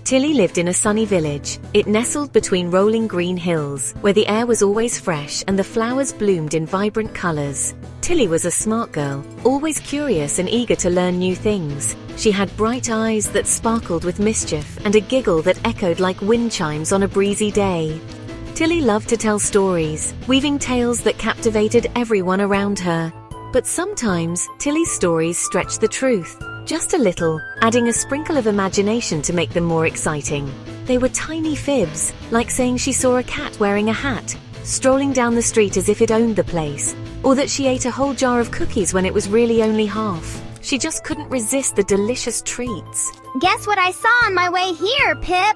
Tilly lived in a sunny village. It nestled between rolling green hills, where the air was always fresh and the flowers bloomed in vibrant colors. Tilly was a smart girl, always curious and eager to learn new things. She had bright eyes that sparkled with mischief and a giggle that echoed like wind chimes on a breezy day. Tilly loved to tell stories, weaving tales that captivated everyone around her. But sometimes, Tilly's stories stretched the truth, just a little, adding a sprinkle of imagination to make them more exciting. They were tiny fibs, like saying she saw a cat wearing a hat, strolling down the street as if it owned the place, or that she ate a whole jar of cookies when it was really only half. She just couldn't resist the delicious treats. "Guess what I saw on my way here, Pip!"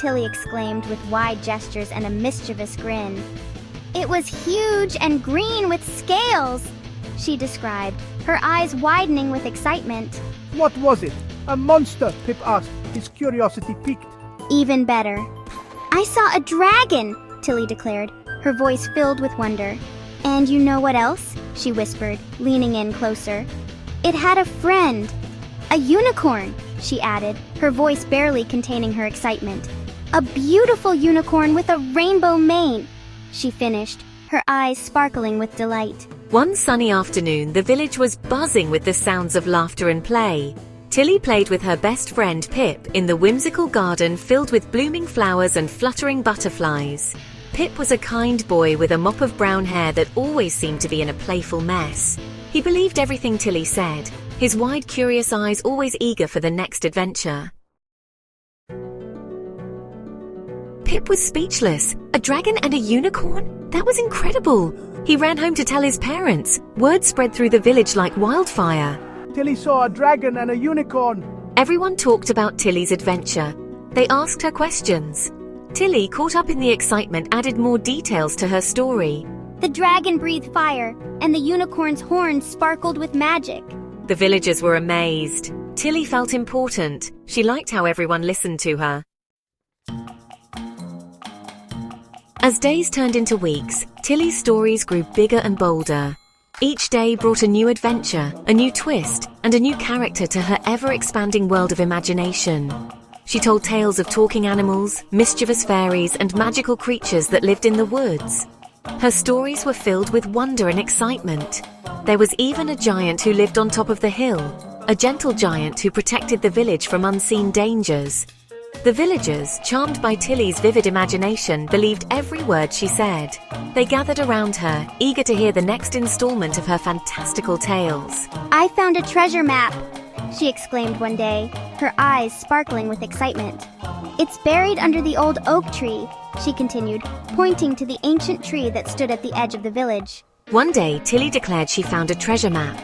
Tilly exclaimed with wide gestures and a mischievous grin. "It was huge and green with scales," she described, her eyes widening with excitement. What was it? A monster, Pip asked, his curiosity piqued. "Even better. I saw a dragon," Tilly declared, her voice filled with wonder. "And you know what else?" she whispered, leaning in closer. "It had a friend. A unicorn," she added, her voice barely containing her excitement. "A beautiful unicorn with a rainbow mane," she finished, her eyes sparkling with delight. One sunny afternoon, the village was buzzing with the sounds of laughter and play. Tilly played with her best friend Pip in the whimsical garden filled with blooming flowers and fluttering butterflies. Pip was a kind boy with a mop of brown hair that always seemed to be in a playful mess. He believed everything Tilly said, his wide, curious eyes always eager for the next adventure. Pip was speechless. A dragon and a unicorn? That was incredible! He ran home to tell his parents. Word spread through the village like wildfire. Tilly saw a dragon and a unicorn. Everyone talked about Tilly's adventure. They asked her questions. Tilly, caught up in the excitement, added more details to her story. "The dragon breathed fire, and the unicorn's horns sparkled with magic." The villagers were amazed. Tilly felt important. She liked how everyone listened to her. As days turned into weeks, Tilly's stories grew bigger and bolder. Each day brought a new adventure, a new twist, and a new character to her ever-expanding world of imagination. She told tales of talking animals, mischievous fairies, and magical creatures that lived in the woods. Her stories were filled with wonder and excitement. There was even a giant who lived on top of the hill, a gentle giant who protected the village from unseen dangers. The villagers, charmed by Tilly's vivid imagination, believed every word she said. They gathered around her, eager to hear the next installment of her fantastical tales. "I found a treasure map," she exclaimed one day, her eyes sparkling with excitement. "It's buried under the old oak tree," she continued, pointing to the ancient tree that stood at the edge of the village. One day, Tilly declared she found a treasure map.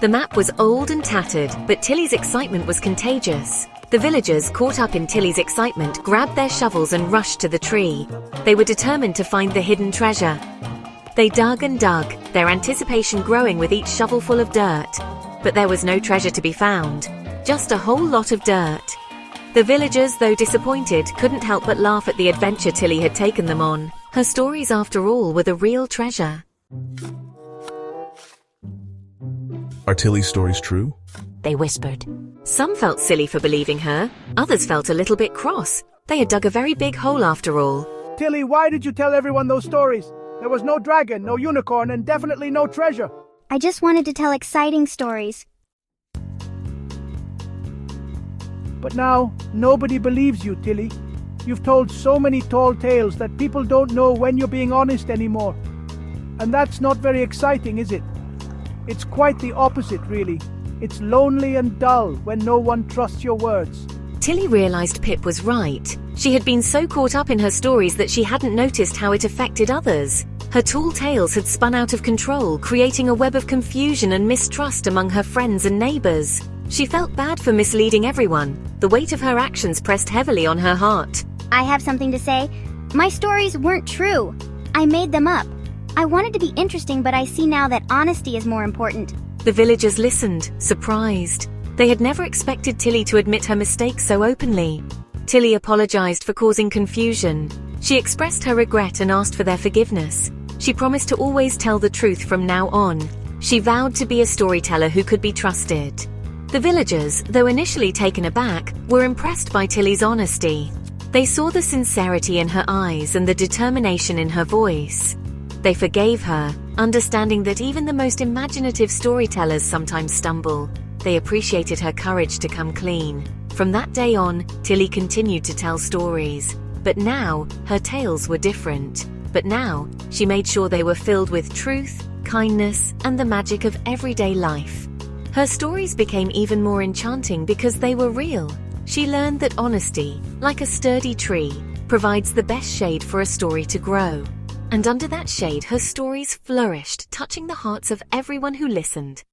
The map was old and tattered, but Tilly's excitement was contagious. The villagers, caught up in Tilly's excitement, grabbed their shovels and rushed to the tree. They were determined to find the hidden treasure. They dug and dug, their anticipation growing with each shovelful of dirt. But there was no treasure to be found, just a whole lot of dirt. The villagers, though disappointed, couldn't help but laugh at the adventure Tilly had taken them on. Her stories, after all, were the real treasure. Are Tilly's stories true? They whispered. Some felt silly for believing her. Others felt a little bit cross. They had dug a very big hole after all. "Tilly, why did you tell everyone those stories? There was no dragon, no unicorn, and definitely no treasure." "I just wanted to tell exciting stories." "But now, nobody believes you, Tilly. You've told so many tall tales that people don't know when you're being honest anymore. And that's not very exciting, is it? It's quite the opposite, really. It's lonely and dull when no one trusts your words." Tilly realized Pip was right. She had been so caught up in her stories that she hadn't noticed how it affected others. Her tall tales had spun out of control, creating a web of confusion and mistrust among her friends and neighbors. She felt bad for misleading everyone. The weight of her actions pressed heavily on her heart. "I have something to say. My stories weren't true. I made them up. I wanted to be interesting, but I see now that honesty is more important." The villagers listened, surprised. They had never expected Tilly to admit her mistakes so openly. Tilly apologized for causing confusion. She expressed her regret and asked for their forgiveness. She promised to always tell the truth from now on. She vowed to be a storyteller who could be trusted. The villagers, though initially taken aback, were impressed by Tilly's honesty. They saw the sincerity in her eyes and the determination in her voice. They forgave her, understanding that even the most imaginative storytellers sometimes stumble. They appreciated her courage to come clean. From that day on, Tilly continued to tell stories. But now, her tales were different. But now, she made sure they were filled with truth, kindness, and the magic of everyday life. Her stories became even more enchanting because they were real. She learned that honesty, like a sturdy tree, provides the best shade for a story to grow. And under that shade, her stories flourished, touching the hearts of everyone who listened.